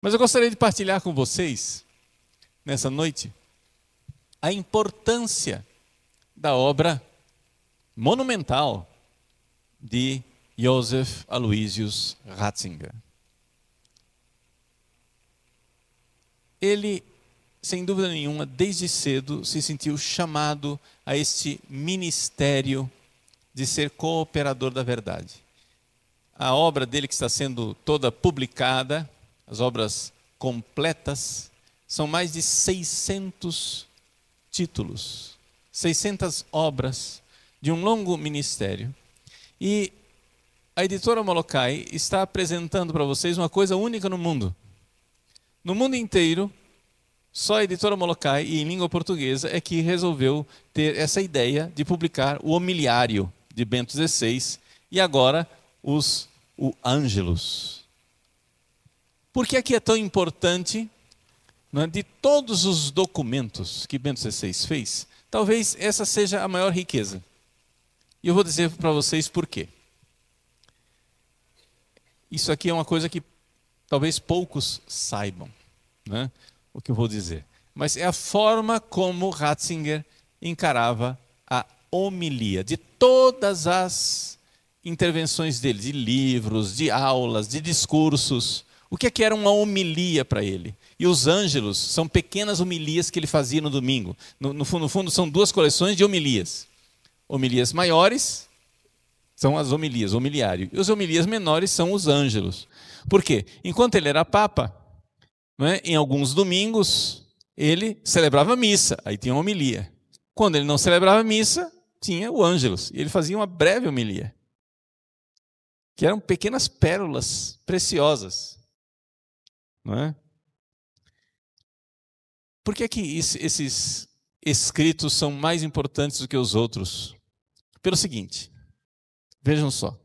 Mas eu gostaria de partilhar com vocês, nessa noite, a importância da obra monumental de Joseph Aloysius Ratzinger. Ele, sem dúvida nenhuma, desde cedo se sentiu chamado a este ministério de ser cooperador da verdade. A obra dele, que está sendo toda publicada, as obras completas, são mais de 600 títulos, 600 obras de um longo ministério. E a editora Molokai está apresentando para vocês uma coisa única no mundo. No mundo inteiro, só a editora Molokai, e em língua portuguesa, é que resolveu ter essa ideia de publicar o Homiliário de Bento XVI e agora o Ângelus. Por que é tão importante? Não é? De todos os documentos que Bento XVI fez, talvez essa seja a maior riqueza. E eu vou dizer para vocês por quê. Isso aqui é uma coisa que talvez poucos saibam, né? O que eu vou dizer. Mas é a forma como Ratzinger encarava a homilia. De todas as intervenções dele, de livros, de aulas, de discursos, o que é que era uma homilia para ele? E os Ângelos são pequenas homilias que ele fazia no domingo. No fundo, são duas coleções de homilias. Homilias maiores são as homilias, homiliário. E as homilias menores são os Ângelos. Por quê? Enquanto ele era papa, não é, em alguns domingos, ele celebrava missa, aí tinha uma homilia. Quando ele não celebrava missa, tinha o Ângelus. E ele fazia uma breve homilia, que eram pequenas pérolas preciosas. Não é? Por que esses escritos são mais importantes do que os outros? Pelo seguinte, vejam só.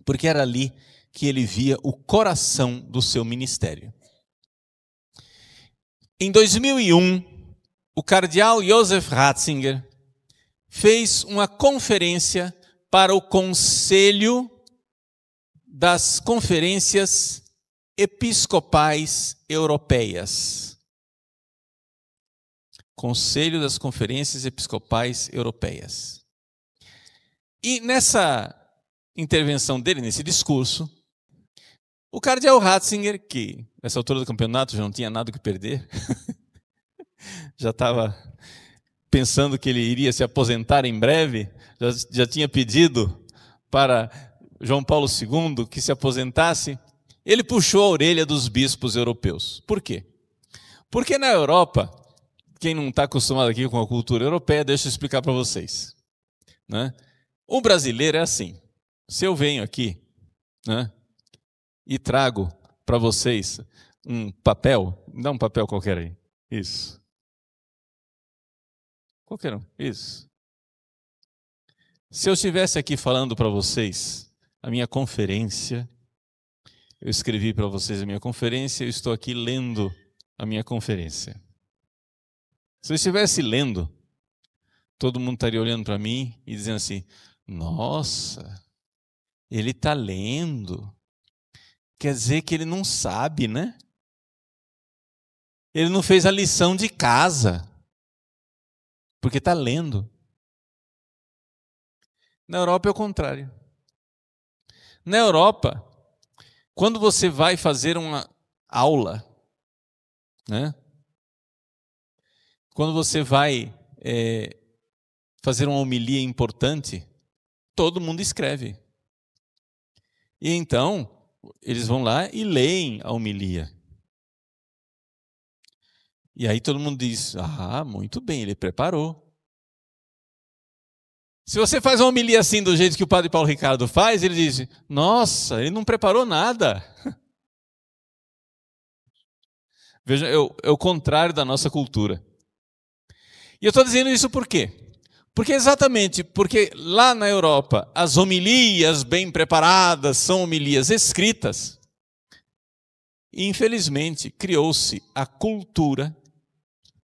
Porque era ali que ele via o coração do seu ministério. Em 2001, o cardeal Joseph Ratzinger fez uma conferência para o Conselho das Conferências Episcopais Europeias. Conselho das Conferências Episcopais Europeias. E nessa intervenção dele, nesse discurso, o cardeal Ratzinger, que nessa altura do campeonato já não tinha nada que perder, já estava pensando que ele iria se aposentar em breve, já tinha pedido para João Paulo II que se aposentasse, ele puxou a orelha dos bispos europeus. Por quê? Porque na Europa, quem não está acostumado aqui com a cultura europeia, deixa eu explicar para vocês. Né? O brasileiro é assim, se eu venho aqui, né, e trago para vocês um papel, me dá um papel qualquer aí, isso. Qualquer um, isso. Se eu estivesse aqui falando para vocês a minha conferência, eu escrevi para vocês a minha conferência, eu estou aqui lendo a minha conferência. Se eu estivesse lendo, todo mundo estaria olhando para mim e dizendo assim, nossa, ele está lendo, quer dizer que ele não sabe, né? Ele não fez a lição de casa, porque está lendo. Na Europa é o contrário. Na Europa, quando você vai fazer uma aula, né? Quando você vai fazer uma homilia importante, todo mundo escreve. E então, eles vão lá e leem a homilia. E aí todo mundo diz, muito bem, ele preparou. Se você faz uma homilia assim, do jeito que o padre Paulo Ricardo faz, ele diz, nossa, ele não preparou nada. Veja, é o contrário da nossa cultura. E eu estou dizendo isso por quê? Porque lá na Europa, as homilias bem preparadas são homilias escritas. E, infelizmente, criou-se a cultura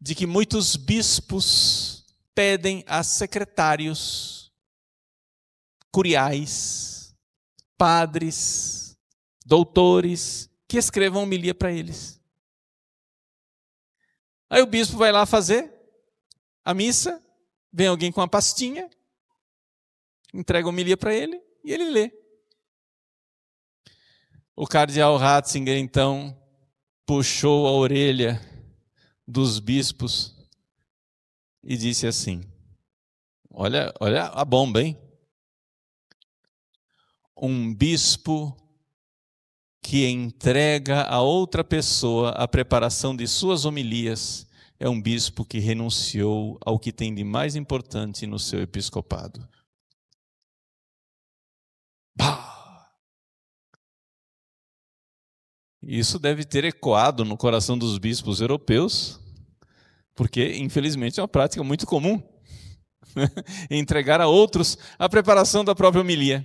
de que muitos bispos pedem a secretários, curiais, padres, doutores que escreva uma homilia para eles. Aí o bispo vai lá fazer a missa, vem alguém com uma pastinha, entrega a homilia para ele e ele lê. O cardeal Ratzinger, então, puxou a orelha dos bispos e disse assim: olha a bomba, hein? Um bispo que entrega a outra pessoa a preparação de suas homilias é um bispo que renunciou ao que tem de mais importante no seu episcopado. Bah! Isso deve ter ecoado no coração dos bispos europeus, porque, infelizmente, é uma prática muito comum entregar a outros a preparação da própria homilia.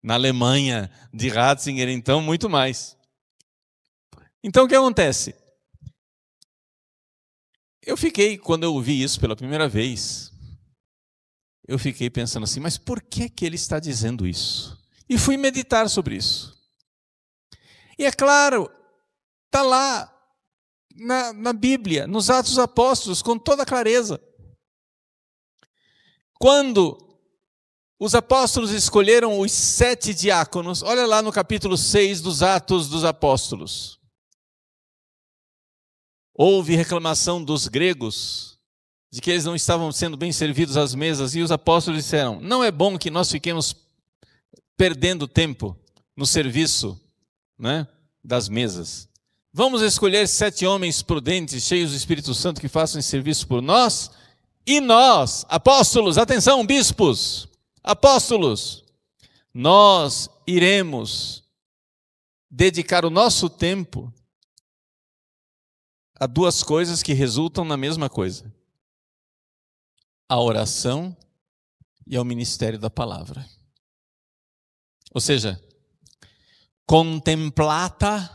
Na Alemanha de Ratzinger, então, muito mais. Então, o que acontece? Quando eu ouvi isso pela primeira vez, eu fiquei pensando assim, mas por que ele está dizendo isso? E fui meditar sobre isso. E é claro, está lá na Bíblia, nos Atos dos Apóstolos, com toda clareza. Quando os apóstolos escolheram os 7 diáconos, olha lá no capítulo 6 dos Atos dos Apóstolos. Houve reclamação dos gregos, de que eles não estavam sendo bem servidos às mesas, e os apóstolos disseram: não é bom que nós fiquemos perdendo tempo no serviço, né, das mesas. Vamos escolher 7 homens prudentes, cheios do Espírito Santo, que façam esse serviço por nós, e nós, apóstolos, atenção, bispos, apóstolos, nós iremos dedicar o nosso tempo a 2 coisas que resultam na mesma coisa: a oração e ao ministério da palavra. Ou seja, contemplata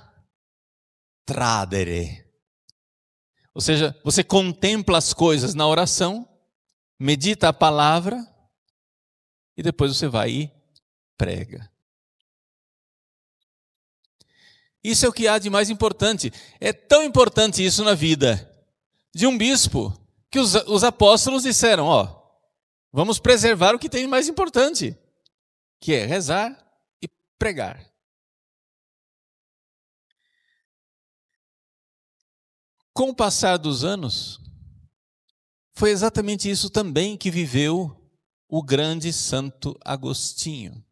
tradere. Ou seja, você contempla as coisas na oração, medita a palavra e depois você vai e prega. Isso é o que há de mais importante. É tão importante isso na vida de um bispo que os apóstolos disseram: vamos preservar o que tem de mais importante, que é rezar e pregar. Com o passar dos anos, foi exatamente isso também que viveu o grande Santo Agostinho.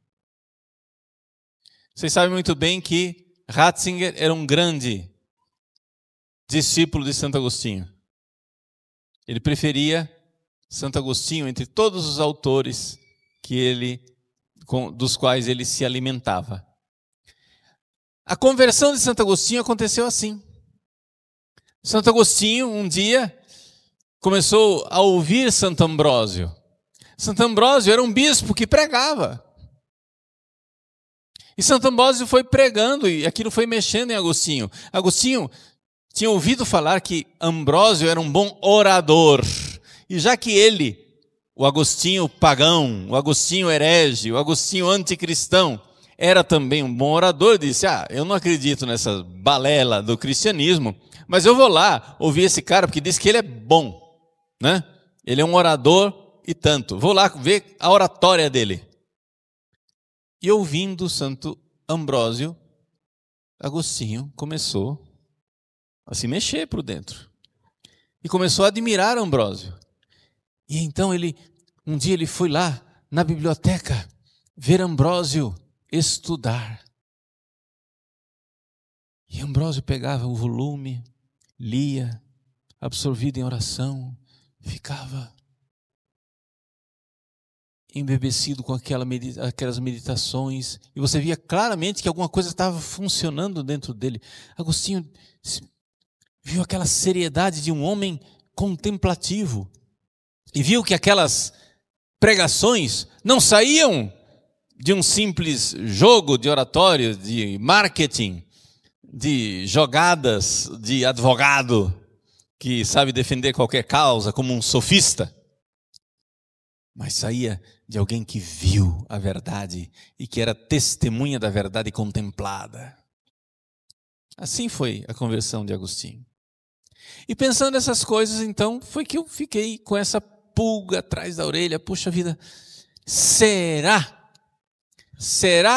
Vocês sabem muito bem que Ratzinger era um grande discípulo de Santo Agostinho. Ele preferia Santo Agostinho entre todos os autores dos quais ele se alimentava. A conversão de Santo Agostinho aconteceu assim. Santo Agostinho, um dia, começou a ouvir Santo Ambrósio. Santo Ambrósio era um bispo que pregava. E Santo Ambrósio foi pregando e aquilo foi mexendo em Agostinho. Agostinho tinha ouvido falar que Ambrósio era um bom orador. E já que ele, o Agostinho pagão, o Agostinho herege, o Agostinho anticristão, era também um bom orador, disse: eu não acredito nessa balela do cristianismo, mas eu vou lá ouvir esse cara porque diz que ele é bom, né? Ele é um orador e tanto. Vou lá ver a oratória dele. E ouvindo Santo Ambrósio, Agostinho começou a se mexer por dentro. E começou a admirar Ambrósio. E então um dia ele foi lá na biblioteca ver Ambrósio estudar. E Ambrósio pegava o volume, lia, absorvido em oração, ficava embebecido com aquelas meditações, e você via claramente que alguma coisa estava funcionando dentro dele. Agostinho viu aquela seriedade de um homem contemplativo, e viu que aquelas pregações não saíam de um simples jogo de oratório, de marketing, de jogadas de advogado que sabe defender qualquer causa como um sofista, mas saía de alguém que viu a verdade e que era testemunha da verdade contemplada. Assim foi a conversão de Agostinho. E pensando nessas coisas, então, foi que eu fiquei com essa pulga atrás da orelha. Puxa vida, será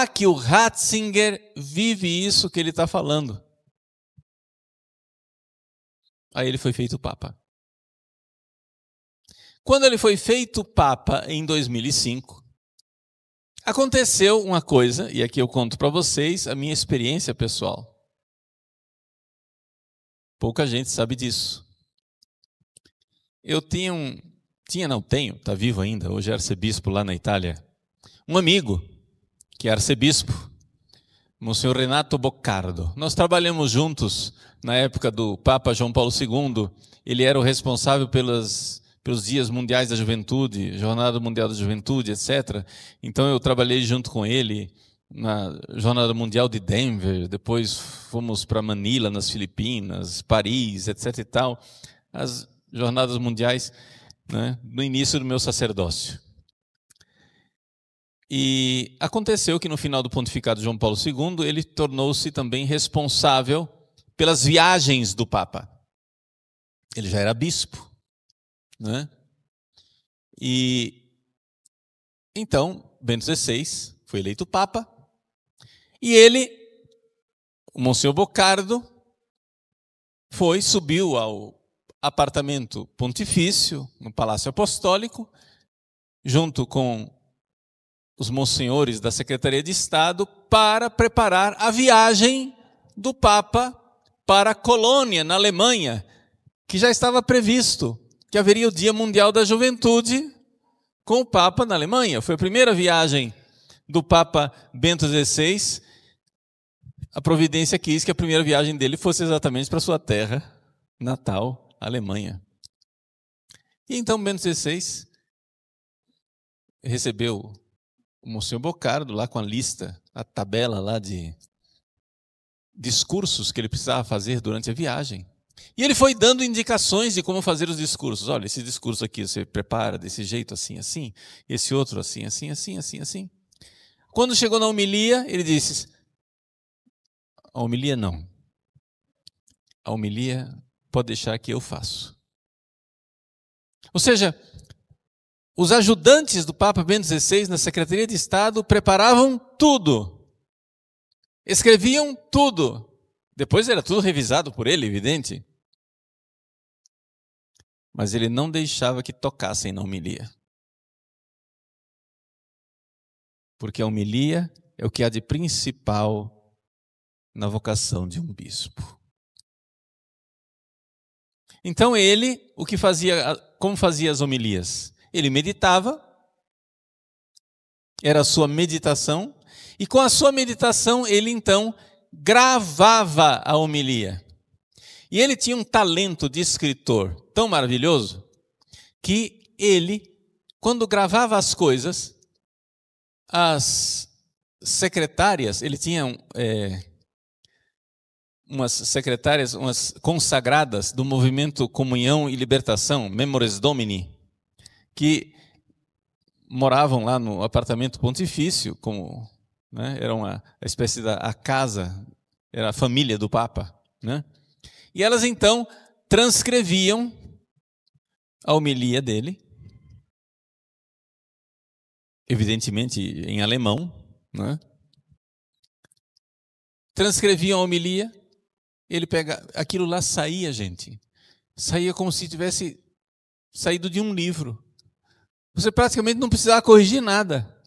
que o Ratzinger vive isso que ele está falando? Aí ele foi feito Papa. Quando ele foi feito Papa em 2005, aconteceu uma coisa, e aqui eu conto para vocês a minha experiência pessoal. Pouca gente sabe disso. Eu tenho, está vivo ainda, hoje é arcebispo lá na Itália, um amigo que é arcebispo, Monsenhor Renato Boccardo. Nós trabalhamos juntos na época do Papa João Paulo II. Ele era o responsável pelos Dias Mundiais da Juventude, Jornada Mundial da Juventude, etc. Então eu trabalhei junto com ele na Jornada Mundial de Denver, depois fomos para Manila, nas Filipinas, Paris, etc. e tal, as jornadas mundiais, né, no início do meu sacerdócio. E aconteceu que no final do pontificado de João Paulo II, ele tornou-se também responsável pelas viagens do Papa. Ele já era bispo, né? E então, Bento XVI foi eleito Papa, e ele, o Monsenhor Boccardo, subiu ao apartamento pontifício, no Palácio Apostólico, junto com os monsenhores da Secretaria de Estado, para preparar a viagem do Papa para a Colônia, na Alemanha, que já estava previsto que haveria o Dia Mundial da Juventude com o Papa na Alemanha. Foi a primeira viagem do Papa Bento XVI. A providência quis que a primeira viagem dele fosse exatamente para sua terra natal, a Alemanha. E então Bento XVI recebeu o Monsenhor Boccardo lá com a lista, a tabela lá de discursos que ele precisava fazer durante a viagem. E ele foi dando indicações de como fazer os discursos. Olha, esse discurso aqui você prepara desse jeito, assim, assim. Esse outro, assim, assim, assim, assim, assim. Quando chegou na homilia, ele disse: a homilia não. A homilia pode deixar que eu faço. Ou seja, os ajudantes do Papa Bento XVI na Secretaria de Estado preparavam tudo. Escreviam tudo. Depois era tudo revisado por ele, evidente. Mas ele não deixava que tocassem na homilia. Porque a homilia é o que há de principal na vocação de um bispo. Então ele, como fazia as homilias? Ele meditava, era a sua meditação, e com a sua meditação ele então gravava a homilia. E ele tinha um talento de escritor tão maravilhoso que ele, quando gravava as coisas, as secretárias, ele tinha umas secretárias, umas consagradas do movimento Comunhão e Libertação, Memores Domini, que moravam lá no apartamento pontifício, como, né, era uma espécie a casa, era a família do Papa, né? E elas então transcreviam a homilia dele, evidentemente em alemão, né? Transcreviam a homilia, ele pega, aquilo lá saía, gente, saía como se tivesse saído de um livro. Você praticamente não precisava corrigir nada.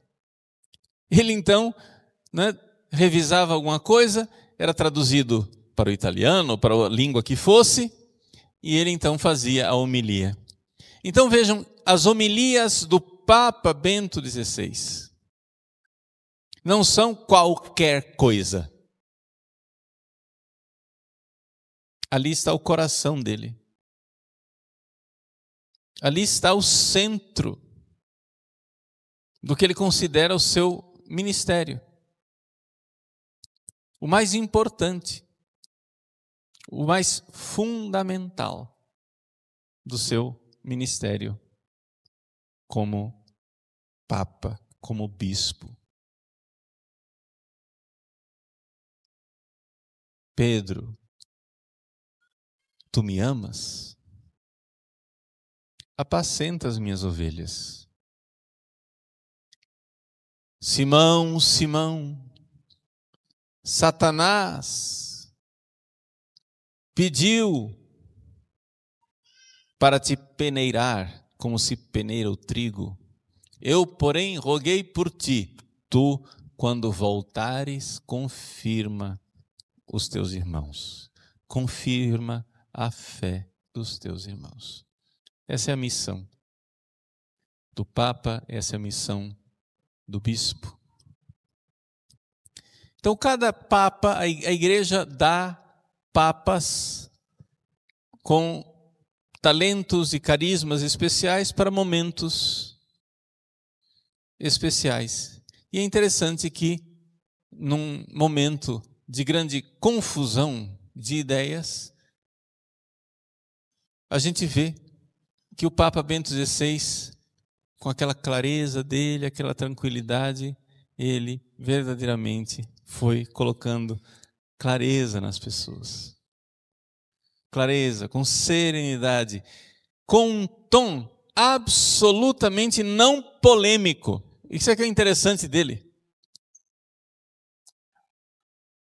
Ele então, né, revisava alguma coisa, era traduzido para o italiano, para a língua que fosse, e ele então fazia a homilia. Então vejam, as homilias do Papa Bento XVI não são qualquer coisa. Ali está o coração dele. Ali está o centro do que ele considera o seu ministério. O mais importante, o mais fundamental do seu ministério como Papa, como bispo. Pedro, tu me amas? Apacenta as minhas ovelhas. Simão, Simão, Satanás pediu para te peneirar, como se peneira o trigo. Eu, porém, roguei por ti. Tu, quando voltares, confirma os teus irmãos. Confirma a fé dos teus irmãos. Essa é a missão do Papa, essa é a missão do bispo. Então, cada Papa, a igreja dá papas com talentos e carismas especiais para momentos especiais. E é interessante que, num momento de grande confusão de ideias, a gente vê que o Papa Bento XVI, com aquela clareza dele, aquela tranquilidade, ele verdadeiramente foi colocando clareza nas pessoas. Clareza, com serenidade, com um tom absolutamente não polêmico. Isso é que é interessante dele.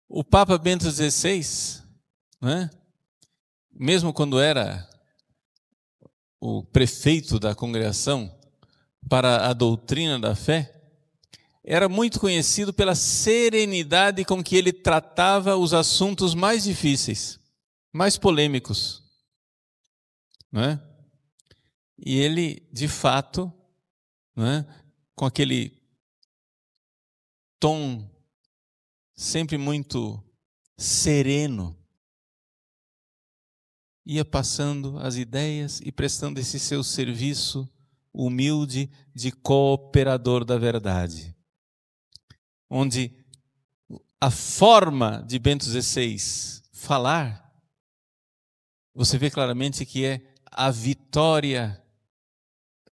O Papa Bento XVI, né, mesmo quando era o prefeito da congregação para a doutrina da fé, era muito conhecido pela serenidade com que ele tratava os assuntos mais difíceis, mais polêmicos, né? E ele, de fato, né, com aquele tom sempre muito sereno, ia passando as ideias e prestando esse seu serviço humilde de cooperador da verdade, onde a forma de Bento XVI falar, você vê claramente que é a vitória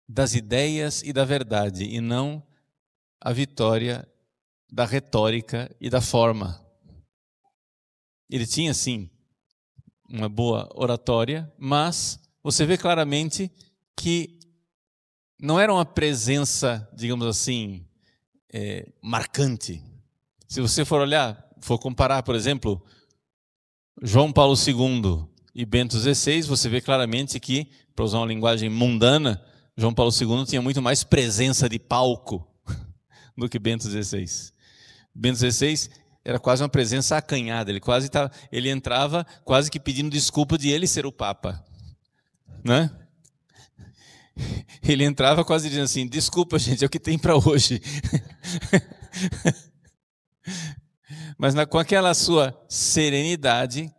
das ideias e da verdade, e não a vitória da retórica e da forma. Ele tinha, sim, uma boa oratória, mas você vê claramente que não era uma presença, digamos assim, marcante. Se você for olhar, for comparar, por exemplo, João Paulo II e Bento XVI, você vê claramente que, para usar uma linguagem mundana, João Paulo II tinha muito mais presença de palco do que Bento XVI. Bento XVI era quase uma presença acanhada, ele entrava quase que pedindo desculpa de ele ser o Papa, né? Ele entrava quase dizendo assim: desculpa, gente, é o que tem para hoje. Mas com aquela sua serenidade,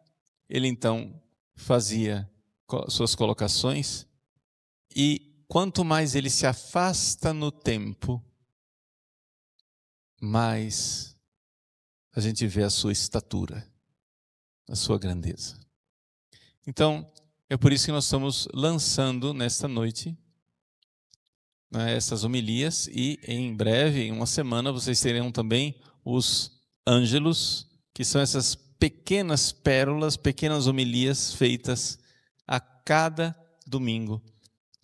ele então fazia suas colocações, e quanto mais ele se afasta no tempo, mais a gente vê a sua estatura, a sua grandeza. Então, é por isso que nós estamos lançando nesta noite, né, essas homilias, e em breve, em uma semana, vocês terão também os ângelos, que são essas pequenas pérolas, pequenas homilias feitas a cada domingo.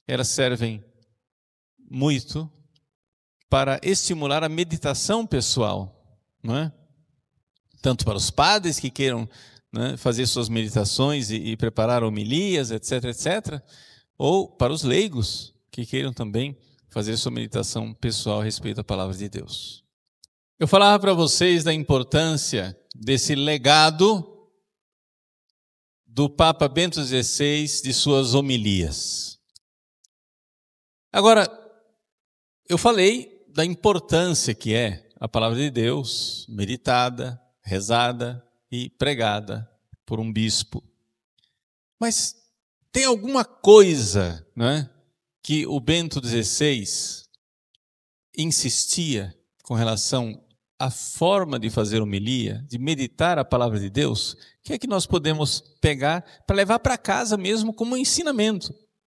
Elas servem muito para estimular a meditação pessoal, não é? Tanto para os padres que queiram, né, fazer suas meditações e preparar homilias, etc., etc., ou para os leigos que queiram também fazer sua meditação pessoal a respeito da palavra de Deus. Eu falava para vocês da importância desse legado do Papa Bento XVI, de suas homilias. Agora, eu falei da importância que é a palavra de Deus meditada, rezada e pregada por um bispo. Mas tem alguma coisa, né, que o Bento XVI insistia com relação à forma de fazer homilia, de meditar a palavra de Deus, que é que nós podemos pegar para levar para casa mesmo como ensinamento?